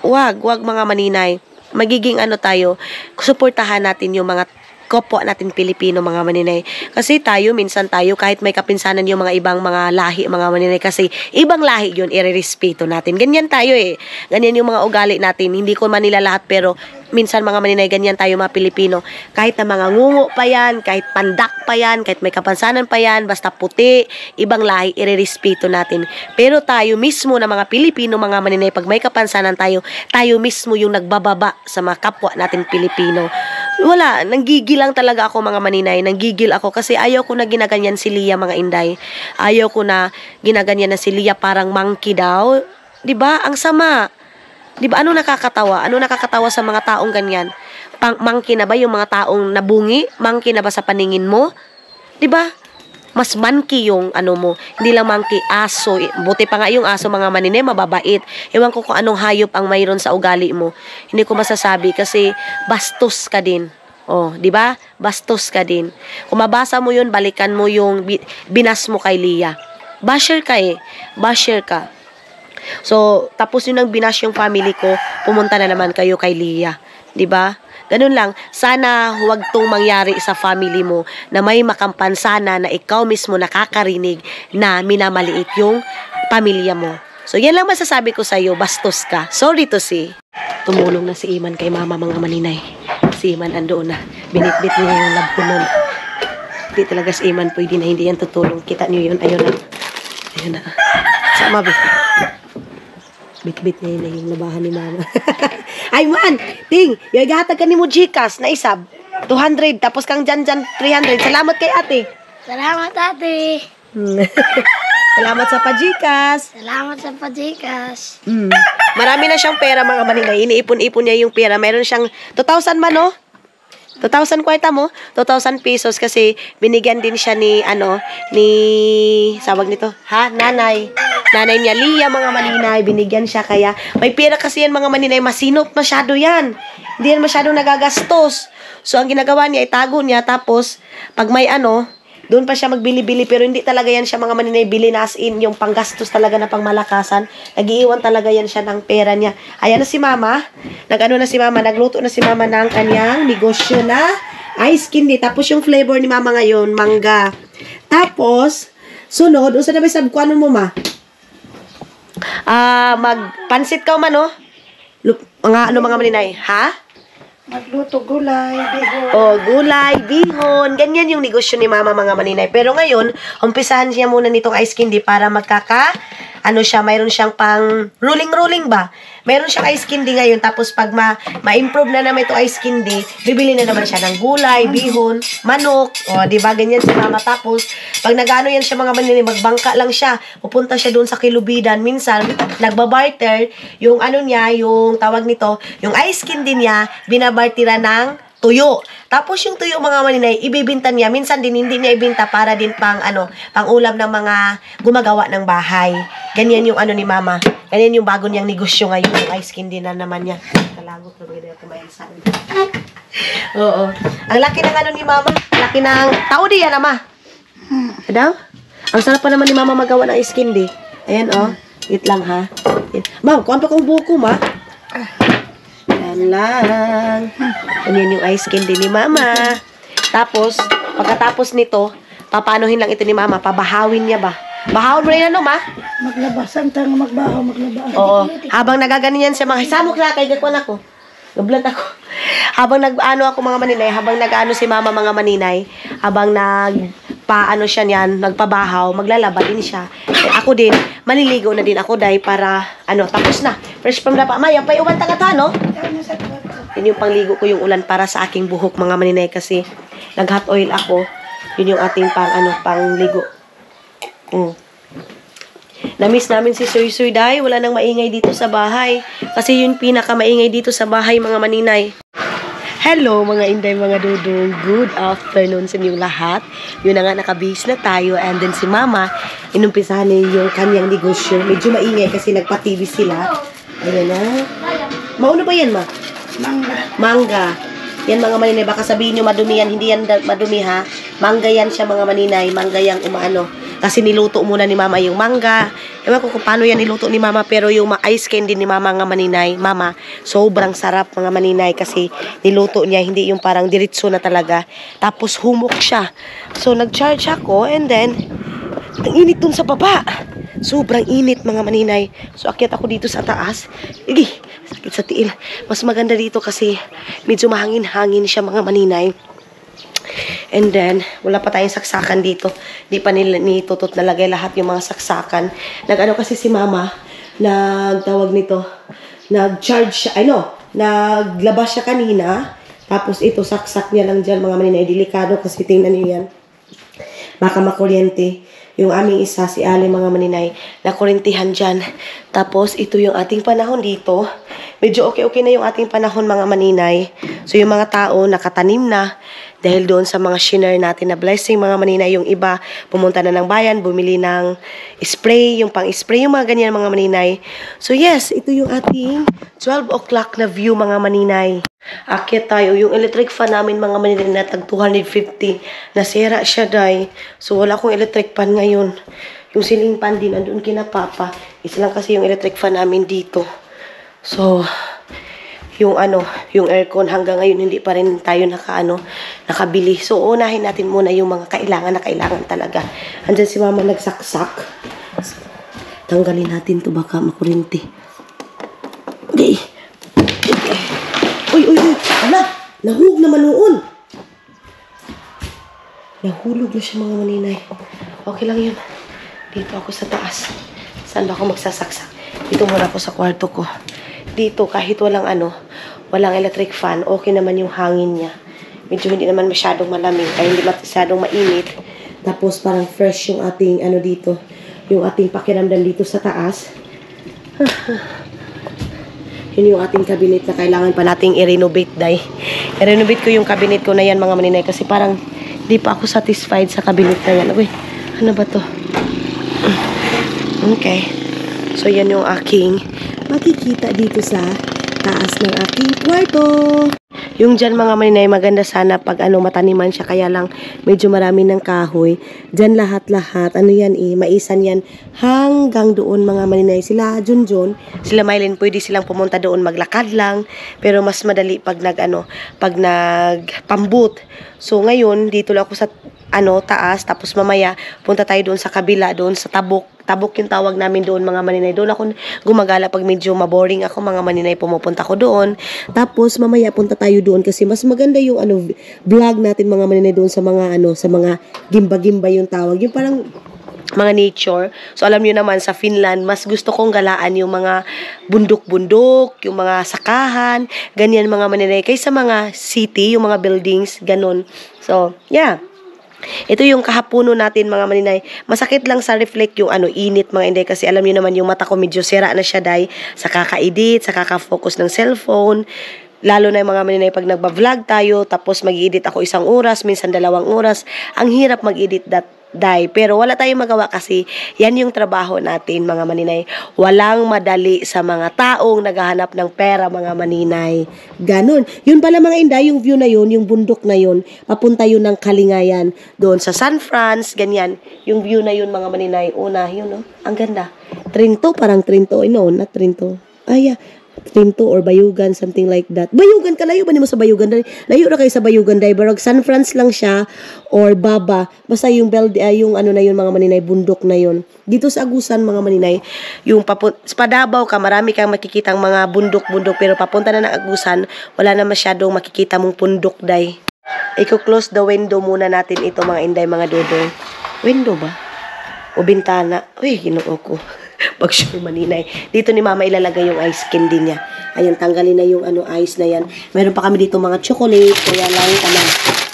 A: Huwag mga maninay. Magiging tayo, suportahan natin yung mga kapwa natin Pilipino mga maninay. Kasi tayo, minsan tayo, kahit may kapinsanan yung mga ibang mga lahi, mga maninay, kasi ibang lahi yun, irerespeto natin. Ganyan tayo eh. Ganyan yung mga ugali natin. Hindi ko man nila lahat, pero minsan mga maninay, ganyan tayo mga Pilipino. Kahit na mga ngungo pa yan, kahit pandak pa yan, kahit may kapansanan pa yan, basta puti, ibang lahi, irerespeto natin. Pero tayo mismo na mga Pilipino, mga maninay, pag may kapansanan tayo, tayo mismo yung nagbababa sa mga kapwa natin Pilipino. Wala, nanggigil lang talaga ako mga maninay, nanggigil ako kasi ayaw ko na ginaganyan si Lia mga inday. Ayaw ko na ginaganyan na si Lia parang monkey daw. 'Di ba? Ang sama. 'Di ba? Ano nakakatawa? Ano nakakatawa sa mga taong ganyan? Monkey na ba yung mga taong nabungi? Monkey na ba sa paningin mo? 'Di ba? Mas monkey yung ano mo. Hindi lang monkey, aso. Buti pa nga yung aso mga maninay, mababait. Ewan ko kung anong hayop ang mayroon sa ugali mo. Hindi ko masasabi kasi bastos ka din. Oh, 'di ba? Bastos ka din. Kung mabasa mo 'yun, balikan mo yung binas mo kay Lia. Basher ka eh. Basher ka. So, tapos yun ang binash yung family ko, pumunta na naman kayo kay Lia. 'Di ba? Ganun lang, sana huwag tong mangyari sa family mo na may makampansana na ikaw mismo nakakarinig na minamaliit yung pamilya mo. So, yan lang masasabi ko sa'yo, bastos ka. Sorry to say. Tumulong na si Iman kay mama mga maninay. Si Iman andoon na. Binitbit niya yung lab ko nun. Hindi talaga si Iman pwede na hindi yan tutulong. Kita niyo yun. Ayun na. Ayun na. Sama ba? Bit-bit niya yun yung labahan ni mama. Ay man! Ting! Yung igatag ka ni mo Gcash na isab. 200. Tapos kang dyan 300. Salamat kay ate.
B: Salamat, ate.
A: Salamat sa pa-Gcash.
B: Salamat sa pa-Gcash.
A: Marami na siyang pera mga maninay. Iniipon-ipon niya yung pera. Meron siyang 2,000 man, no? 2,000 kwarta mo? 2,000 pesos kasi binigyan din siya ni, sawag nito, nanay. Nanay niya, Lia, mga maninay, binigyan siya kaya, may pera kasi yan mga maninay, masinop masyado yan. Hindi yan masyado nagagastos. So, ang ginagawa niya, itago niya, tapos, pag may doon pa siya magbili-bili, pero hindi talaga yan siya mga maninay bili na as in, yung panggastos talaga na pangmalakasan. Nag-iiwan talaga yan siya ng pera niya. Ayan na si mama. Nagluto na si mama ng kanyang negosyo na ice candy. Tapos yung flavor ni mama ngayon, mangga. Tapos, sunod, unsa na ba sabkuanon mo ma? Magpansit ka man, no? Mga maninay, ha?
B: Magluto gulay, bihon.
A: Oh, gulay, bihon. Ganyan yung negosyo ni mama mga maninay. Pero ngayon, umpisahan siya muna nitong ice candy para mayroon siyang pang ruling ba? Mayroon siyang ice candy ngayon. Tapos pag ma-improve na naman itong ice candy, bibili na naman siya ng gulay, bihon, manok. O, diba? Ganyan si mama. Tapos, pag nag-ano yan siya mga maninay, magbangka lang siya. Pupunta siya doon sa kilubidan. Minsan, nagbabarter, yung yung tawag nito, yung ice candy niya, binabartira ng tuyo. Tapos yung tuyo mga maninay, ibibinta niya. Minsan din hindi niya ibinta para din pang ulam ng mga gumagawa ng bahay. Ganyan yung ni mama. Ganyan yung bago niyang negosyo ngayon. Yung ice candy na naman niya. Kalagot na bagay na kumain sa akin. Oo. Ang laki ng ni mama. Laki ng tao diyan ama. Daw? Ang sarap pa naman ni mama magawa ng ice candy. Ayan Wait lang ha. Ma'am, kuhan pa kong buko ma. Yan lang. Ganyan yung ice candy ni mama. Tapos, pagkatapos nito, papanuhin lang ito ni mama. Pabahawin niya ba? Bahawin mo rin ma?
B: Maglabasan tayo magbahaw, maglaba.
A: Oo. Habang nagaganyan siya mga hisamok na kay gakwan ako. Gablat ako. Habang ako mga maninay, habang si mama mga maninay, habang siya niyan, nagpabahaw, maglalaba din siya. Ako din, maliligo na din ako dahil para, tapos na. Fresh from the Maya, pay uwan taga no? Yun yung pangligo ko yung ulan para sa aking buhok mga maninay kasi nag-hot oil ako. Yun yung ating pangligo. Na-miss namin si Soy Soy dahil wala nang maingay dito sa bahay. Kasi yun pinaka-maingay dito sa bahay mga maninay. Hello mga inday, mga dudong. Good afternoon sa inyong lahat. Yun na nga, nakabihis na tayo. And then si mama, inumpisahan niya yung kanyang negosyo. Medyo maingay kasi nagpa-TV sila. Ayan na. Mauna ba yan ma? Mangga. Yan mga maninay, baka sabihin nyo madumi yan. Hindi yan madumi ha. Mangga yan siya mga maninay. Mangga yang Kasi niluto muna ni mama yung mangga. Ewan ko kung paano yan niluto ni mama, pero yung ice candy ni mama nga maninay, mama, sobrang sarap mga maninay kasi niluto niya, hindi yung parang diretso na talaga. Tapos humok siya. So nag-charge ako and then, ang init dun sa baba. Sobrang init mga maninay. So akyat ako dito sa taas. Igi, sakit sa tiil. Mas maganda dito kasi medyo mahangin-hangin siya mga maninay. And then, wala pa tayong saksakan dito. Di pa nila nitutot nalagay lahat yung mga saksakan. Nag-ano kasi si mama, nagtawag nito, nag-charge siya, naglabas siya kanina. Tapos ito, saksak niya lang dyan mga maninay. Delikado kasi tingnan niyo yan. Baka makuryente. Yung aming isa, si Ali mga maninay, nakurintihan dyan. Tapos, ito yung ating panahon dito. Medyo okay na yung ating panahon mga maninay. So, yung mga tao nakatanim na dahil doon sa mga shiner natin na blessing mga maninay. Yung iba, pumunta na ng bayan, bumili ng spray, yung pang-spray, yung mga ganyan mga maninay. So, yes, ito yung ating 12 o'clock na view mga maninay. Akit tayo. Yung electric fan namin mga maninay na tag 250. Nasira siya day. So wala akong electric fan ngayon. Yung ceiling fan din andun kina papa. Isa lang kasi yung electric fan namin dito. So yung yung aircon hanggang ngayon hindi pa rin tayo nakabili. So unahin natin muna yung mga kailangan talaga. Andyan si mama nagsaksak. Tanggalin natin to baka makurinti. Okay. Uy! Hala! Nahulog naman noon! Nahulog na siya mga maninay. Okay lang yun. Dito ako sa taas. Saan ba ako magsasaksak? Dito muna ako sa kwarto ko. Dito, kahit walang electric fan, okay naman yung hangin niya. Medyo hindi naman masyadong malamig, ay hindi masyadong mainit. Tapos parang fresh yung ating dito. Yung ating pakiramdam dito sa taas. Yun yung ating cabinet na kailangan pa nating i-renovate, day. I-renovate ko yung cabinet ko na yan, mga maninay, kasi parang di pa ako satisfied sa cabinet na yan. Uy, ano ba to? Okay. So, yan yung aking makikita dito sa taas ng aking kwarto. Yung dyan mga maninay, maganda sana pag mataniman siya, kaya lang medyo marami ng kahoy. Dyan lahat-lahat, maisan yan hanggang doon mga maninay. Sila Junjun, sila Mylene, pwede silang pumunta doon maglakad lang, pero mas madali pag nagpambut. So ngayon, dito lang ako sa taas, tapos mamaya punta tayo doon sa kabila, doon sa tabok. Tabok yung tawag namin doon mga maninay. Doon ako gumagala pag medyo maboring ako mga maninay, pumupunta ko doon. Tapos mamaya punta tayo doon kasi mas maganda yung vlog natin mga maninay doon sa mga sa mga gimba-gimba yung tawag. Yung parang mga nature. So alam niyo naman sa Finland, mas gusto kong galaan yung mga bundok-bundok, yung mga sakahan, ganyan mga maninay, kaysa mga city, yung mga buildings, ganun. So, yeah. Ito yung kahapuno natin mga maninay. Masakit lang sa reflect yung init mga inday kasi alam niyo naman yung mata ko medyo sira na siya day sa kaka-edit, sa kaka-focus ng cellphone. Lalo na yung mga maninay pag nagba-vlog tayo tapos mag-edit ako 1 oras, minsan 2 oras. Ang hirap mag-edit day. Pero wala tayong magawa kasi yan yung trabaho natin mga maninay. Walang madali sa mga taong naghahanap ng pera mga maninay. Ganon. Yun pala mga inday, yung view na yun, yung bundok na yun, papunta yun ng Kalingayan. Doon sa San Franz, ganyan. Yung view na yun mga maninay. Una, yun ang ganda. Trinto, parang Trinto. Not Trinto. Trinto or Bayugan, something like that. Bayugan, kalayo ba mo sa Bayugan? Layo na kayo sa Bayugan, Barog San Franz lang siya or Baba. Basta yung yung na yun mga maninay, bundok na yun. Dito sa Agusan mga maninay, yung sa Davao ka, marami kang makikitang mga bundok-bundok, pero papunta na ng Agusan, wala na masyadong makikita mong pundok, day. Iko-close the window muna natin ito mga inday, mga dodong. Window ba? O bintana? Uy, ginoo ko. Pag sure maninay. Dito ni mama ilalagay yung ice candy niya. Ayan, tanggalin na yung ice na yan. Meron pa kami dito mga chocolate. Kaya lang,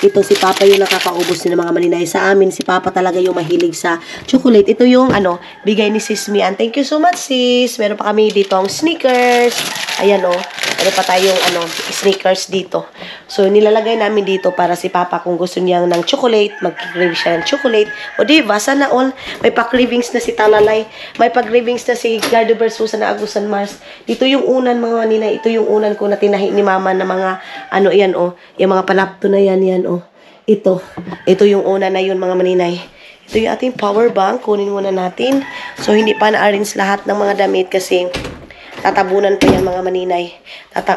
A: ito si Papa yung nakakaubos ng mga maninay. Sa amin, si Papa talaga yung mahilig sa chocolate. Ito yung, bigay ni Sis Mian. Thank you so much, sis. Meron pa kami dito ang sneakers. Ayan, meron pa tayong, sneakers dito. So, nilalagay namin dito para si Papa kung gusto niya ng chocolate, mag-crave siya ng chocolate. O diba, sana all, may pa-cravings na si Talalay. May pa-cravings na si Gardo Versusa na Agusan Mars. Dito yung unan, mga maninay. Ito yung unan ko na tinahi ni Mama na mga, yung mga palapto na yan, Ito yung una na yun mga maninay. Ito yung ating power bank. Kunin muna natin. So, hindi pa na-arrange lahat ng mga damit kasi tatabunan pa yan mga maninay.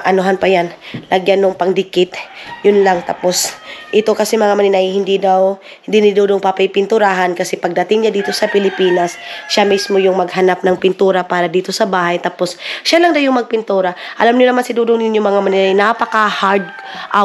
A: Anuhan pa yan. Lagyan nung pangdikit. Yun lang. Tapos, ito kasi mga maninay, hindi ni Dudong papipinturahan kasi pagdating niya dito sa Pilipinas, siya mismo yung maghanap ng pintura para dito sa bahay. Tapos, siya lang daw yung magpintura. Alam niyo naman si Dudong ninyo mga maninay, napaka-hard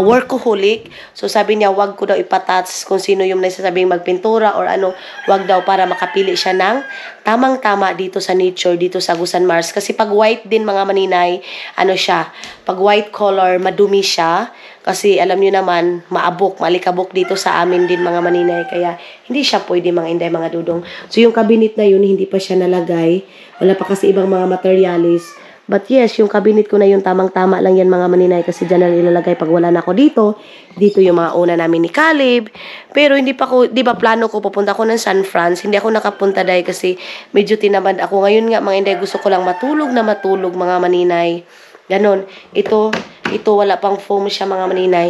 A: workaholic. So, sabi niya, wag ko daw ipatats kung sino yung nagsasabing magpintura or ano, wag daw para makapili siya ng tamang-tama dito sa nature, dito sa Agusan Mars. Kasi pag white din mga maninay, ano siya, pag white color, madumi siya. Kasi alam niyo naman, malikabok dito sa amin din mga maninay. Kaya hindi siya pwede mga inday, mga dudong. So yung cabinet na yun, hindi pa siya nalagay. Wala pa kasi ibang mga materialis. But yes, yung cabinet ko na yun, tamang-tama lang yan mga maninay. Kasi dyan na ilalagay pag wala na ako dito. Dito yung mga una namin ni Caleb. Pero hindi pa ko, di ba plano ko, pupunta ako ng San Francisco. Hindi ako nakapunta dahil kasi medyo tinamad ako. Ngayon nga mga inday, gusto ko lang matulog mga maninay. Ganon. Ito wala pang foam siya mga maninay.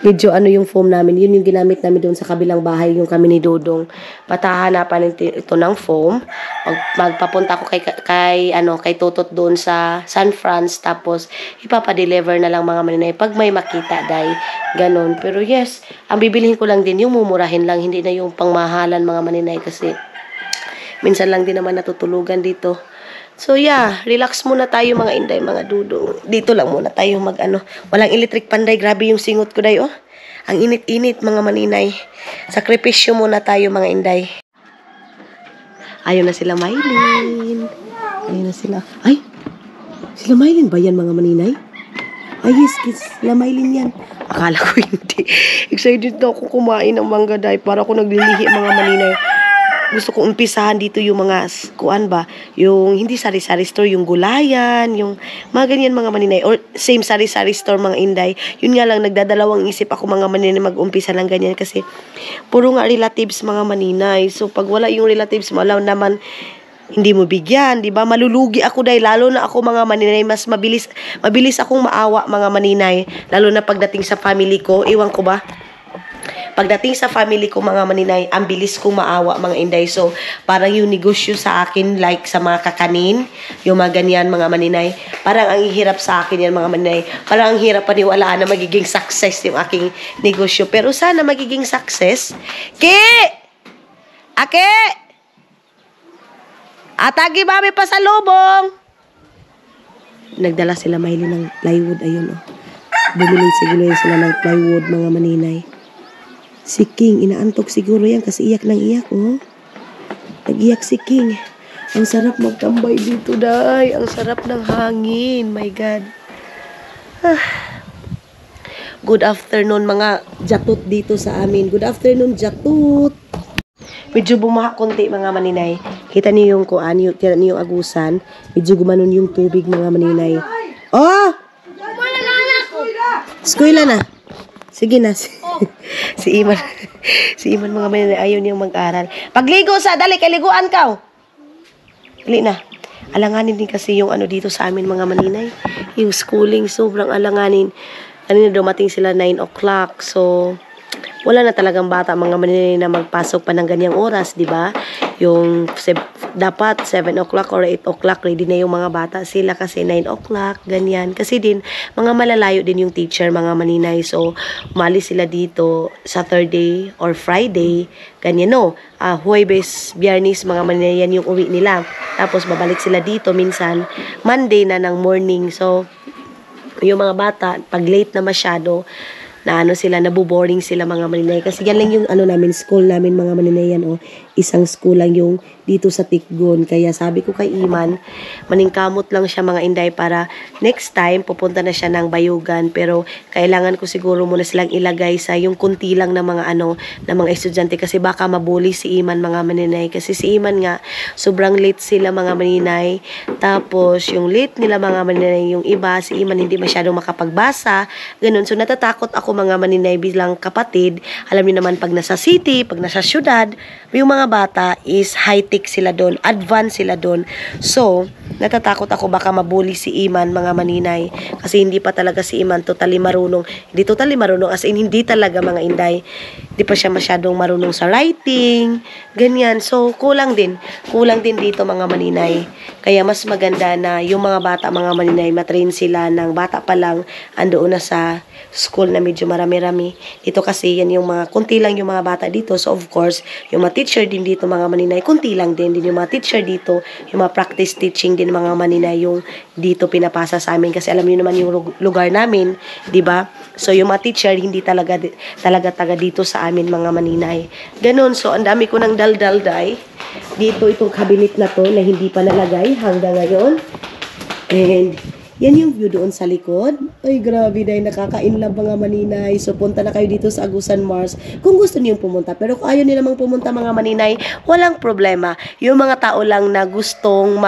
A: Medyo ano yung foam namin. Yun yung ginamit namin doon sa kabilang bahay, yung kami ni Dodong. Patahanapan ito ng foam. Magpapunta ako kay Totot doon sa San Francisco. Tapos, ipapadeliver na lang mga maninay pag may makita, day. Ganon. Pero yes, ang bibilihin ko lang din, yung mumurahin lang. Hindi na yung pangmahalan mga maninay kasi minsan lang din naman natutulugan dito. So yeah, relax muna tayo mga inday, mga dudong. Dito lang muna tayo walang electric panday. Grabe yung singot ko day, oh. Ang init-init mga maninay. Sakripisyo muna tayo mga inday. Ayaw na sila Mylene. Ayaw na sila. Ay, sila Mylene ba yan mga maninay? Ay yes, sila Mylene yan. Akala ko hindi. Excited na ako kumain ng mangga day. Para ako naglilihi mga maninay. Gusto ko umpisahan dito yung mga, yung hindi sari-sari store, yung gulayan, yung mga ganyan mga maninay, or same sari-sari store mga inday. Yun nga lang, nagdadalawang isip ako mga maninay mag-umpisa ng ganyan kasi puro nga relatives mga maninay. So, pag wala yung relatives, wala naman, hindi mo bigyan, di ba? Malulugi ako dahil lalo na ako mga maninay, mas mabilis akong maawa mga maninay, lalo na pagdating sa family ko, iwan ko ba? Pagdating sa family ko mga maninay, ang bilis kong maawa mga inday. So, parang yung negosyo sa akin, like sa mga kakanin, yung mga ganyan mga maninay, parang ang hirap sa akin yan mga maninay. Parang ang hirap paniwalaan na magiging success yung aking negosyo. Pero sana magiging success. Ake! Atagi mami pa sa lubong! Nagdala sila Miley ng plywood, ayun oh. Bumili siguro sila ng plywood mga maninay. Si King, inaantok siguro yan kasi iyak ng iyak, oh. Nag-iyak si King. Ang sarap magtambay dito, day. Ang sarap ng hangin. My God. Good afternoon, mga jatut dito sa amin. Good afternoon, jatut. Medyo bumaha konti, mga maninay. Kita niyo yung kuan, kita niyo yung agusan. Medyo gumanon yung tubig, mga maninay. Oh! Eskwela na. Sige na. Si Iman mga maninay, ayaw niyang mag-aral. Pagligo dali, kaliguan ka. Dali na. Alanganin din kasi yung dito sa amin mga maninay. Yung schooling, sobrang alanganin. Kanina dumating sila 9 o'clock. So, wala na talagang bata mga maninay na magpasok pa ng ganyang oras, di ba? Yung dapat 7 o'clock or 8 o'clock ready na yung mga bata sila kasi 9 o'clock, ganyan. Kasi din, mga malalayo din yung teacher, mga maninay. So, umalis sila dito Saturday or Friday, ganyan no. Huwebes, Biyernes, mga maninay, yan yung uwi nila. Tapos, babalik sila dito minsan, Monday na ng morning. So, yung mga bata, pag late na masyado, na nabuboring sila mga maninay. Kasi yan lang yung namin, school namin mga maninay yan, oh. Isang school lang yung dito sa Tikgon. Kaya sabi ko kay Iman, maningkamot lang siya mga inday para next time pupunta na siya ng Bayugan. Pero kailangan ko siguro muna silang ilagay sa yung kunti lang na mga na mga estudyante kasi baka mabuli si Iman mga maninay. Kasi si Iman nga, sobrang late sila mga maninay. Tapos yung late nila mga maninay, yung iba, si Iman hindi masyadong makapagbasa. Ganun. So natatakot ako mga maninay bilang kapatid. Alam niyo naman pag nasa city, pag nasa syudad, yung mga bata is high-tech sila doon, advanced sila doon. So, natatakot ako baka mabully si Iman, mga maninay. Kasi hindi pa talaga si Iman totally marunong. Hindi totally marunong, as in hindi talaga, mga inday. Hindi pa siya masyadong marunong sa writing, ganyan. So, kulang din. Kulang din dito, mga maninay. Kaya mas maganda na yung mga bata, mga maninay, matrain sila ng bata pa lang, andoon na sa school na medyo marami-rami. Dito kasi yan yung mga, kunti lang yung mga bata dito. So, of course, yung mga teacher din dito, mga maninay, kunti lang din yung mga teacher dito, yung mga practice teaching din, mga maninay, yung dito pinapasa sa amin. Kasi alam niyo naman yung lugar namin, di ba? So, yung mga teacher, hindi talaga taga dito sa amin, mga maninay. Ganun. So, ang dami ko ng daldalday. Dito, itong cabinet na to, na hindi pa nalagay hanggang ngayon. And, yan yung view doon sa likod. Ay, grabe na, nakaka-inlove, mga maninay. So, punta na kayo dito sa Agusan Mars kung gusto niyo pumunta. Pero kung ayaw niyo namang pumunta, mga maninay, walang problema. Yung mga tao lang na gustong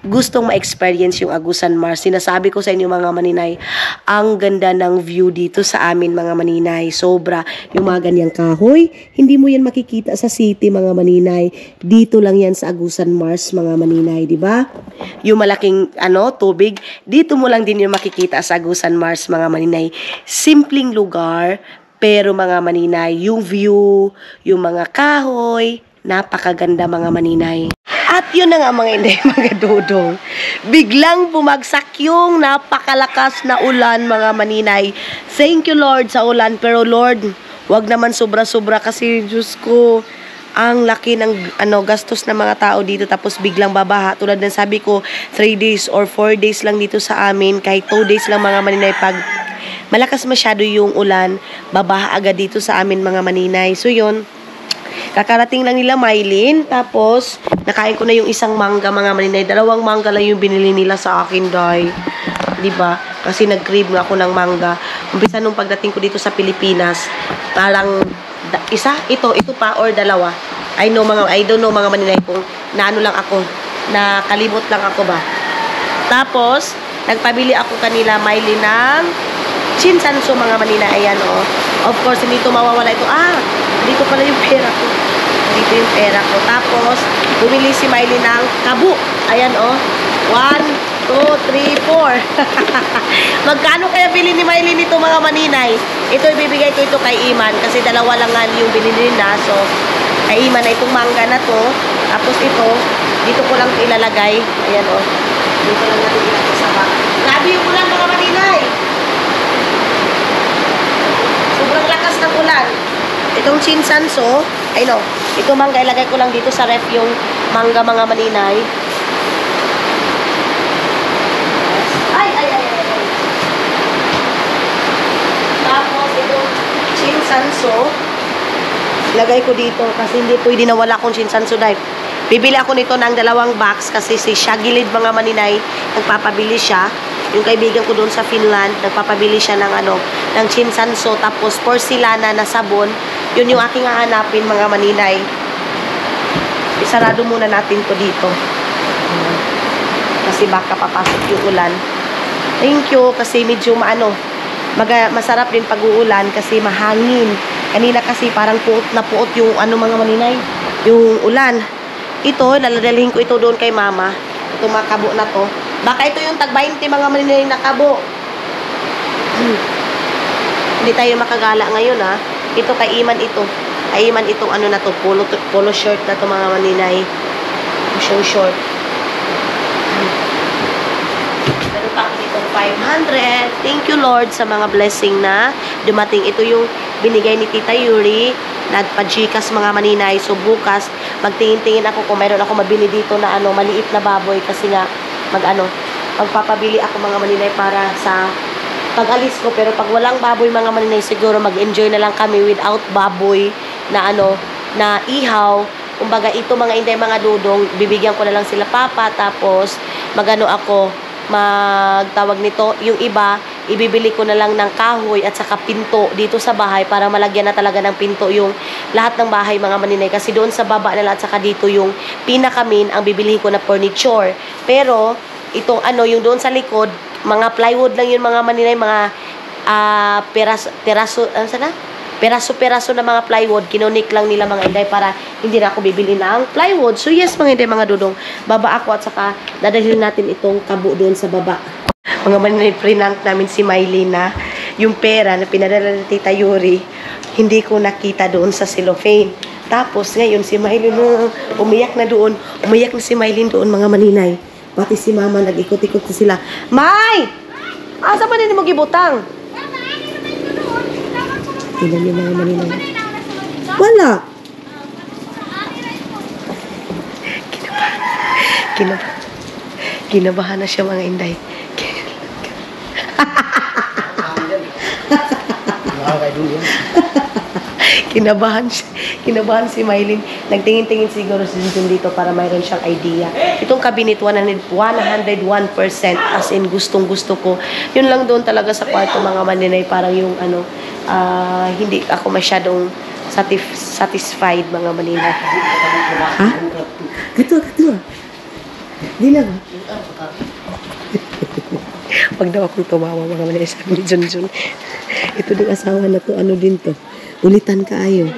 A: gustong ma-experience yung Agusan Mars. Sinasabi ko sa inyo, mga maninay, ang ganda ng view dito sa amin, mga maninay. Sobra. Yung mga ganyang kahoy, hindi mo yan makikita sa city, mga maninay. Dito lang yan sa Agusan Mars, mga maninay, di ba? Yung malaking tubig, dito mo lang din yung makikita sa Agusan Mars, mga maninay. Simpleng lugar, pero mga maninay, yung view, yung mga kahoy, napakaganda, mga maninay. At yun na nga, mga inday, mga dudong. Biglang bumagsak yung napakalakas na ulan, mga maninay. Thank you, Lord, sa ulan. Pero Lord, wag naman sobra-sobra kasi, Diyos ko, ang laki ng gastos ng mga tao dito, tapos biglang babaha. Tulad ng sabi ko, 3 days or 4 days lang dito sa amin, kahit 2 days lang, mga maninay, pag malakas masyado yung ulan, babaha agad dito sa amin, mga maninay. So yun, kakarating lang nila Mylene, tapos nakain ko na yung isang mangga, mga maninay. 2 mangga lang yung binili nila sa akin, day. Diba? Kasi nag-crave nga ako ng mangga. Umpisa nung pagdating ko dito sa Pilipinas, parang ito pa or 2. I don't know, mga maninay, kung naano lang ako, nakalimot lang ako ba. Tapos, nagpabili ako kanila, Mylene, ng chinsanso, mga maninay. Ayan, oh. Of course, hindi ito mawawala ito. Dito pala yung pera ko. Dito yung pera ko. Tapos, bumili si Mylene ng kabu. Ayan, oh. 1, 2, 3, 4. Magkano kaya bili ni Mylene ito, mga maninay? Ito, ibibigay ko ito kay Iman kasi 2 lang nga yung binili na. So, kay Iman na itong mangga na to. Tapos ito, dito ko lang ilalagay. Ayan, oh. Dito lang natin ilagay sa bag. Grabe yung ulan, mga maninay. Sobrang lakas ng ulan. Itong chinsanso, ito mangga, ilagay ko lang dito sa ref yung mangga, mga maninay. Tapos itong chinsanso, lagay ko dito kasi hindi pwede na wala akong chinsanso, dahil bibili ako nito ng 2 box kasi si Shagilid, mga maninay, nagpapabili siya. Yung kaibigan ko doon sa Finland, nagpapabili siya ng chinsanso, tapos porcelana na sabon. Yun yung aking hahanapin, mga maninay. Isarado muna natin to dito. Kasi baka papasok yung ulan. Thank you, kasi medyo masarap din pag-uulan kasi mahangin. Kanina kasi parang puot na puot yung mga maninay, yung ulan. Ito, laladalhin ko ito doon kay mama. Ito, mga kabo na to. Baka ito yung tag-20, mga maninay, na kabo. Hindi tayo makagala ngayon, ha. Ito kay Iman ito. Kay Iman itong na to, polo shirt na to, mga maninay. Show short. Meron pa ako dito 500. Thank you, Lord, sa mga blessing na dumating. Ito yung binigay ni Tita Yuri. Nagpa-Gcash, mga maninay. So, bukas, magtingin-tingin ako kung mayroon ako mabili dito na maliit na baboy. Kasi nga, magpapabili ako, mga maninay, para sa pag-alis ko. Pero pag walang baboy, mga maninay, siguro mag-enjoy na lang kami without baboy na na ihaw. Kumbaga, ito, mga inday, mga dudong, bibigyan ko na lang sila papa. Tapos, magtawag nito, yung iba, ibibili ko na lang ng kahoy at saka pinto dito sa bahay para malagyan na talaga ng pinto yung lahat ng bahay, mga maninay. Kasi doon sa baba nila at saka dito yung pinakamin ang bibilihin ko na furniture. Pero, itong yung doon sa likod, mga plywood lang yun, mga maninay, mga peraso, peraso-peraso na mga plywood. Kinonik lang nila mga inday para hindi na ako bibili ng plywood. So yes mga inday, mga dudong, baba ako at saka dadalhin natin itong kabo doon sa baba. Mga maninay, prinank namin si Miley na yung pera na pinadala ni Tita Yuri, hindi ko nakita doon sa cellophane. Tapos ngayon si Miley umiyak na doon. Umiyak na si Miley doon mga maninay. Pati si Mama nag-ikot-ikot na sila. May! Asa ba din mo gibutang? Tignan niyo mga maninay. Wala! Kinabahan na siya mga inday. Kinabahan si Mylene. Nagtingin-tingin siguro si Junjun dito para mayroon siyang idea. Itong cabinet 101% as in gustong-gusto ko. Yun lang doon talaga sa kwarto mga maninay, parang yung ano, hindi ako masyadong satisfied mga maninay. Ha? Gato. Di na ba? Wag daw akong tumawa mga maninay, sabi ni Junjun. Ito din asawa na to, ano din to. Ulitan ka ayo.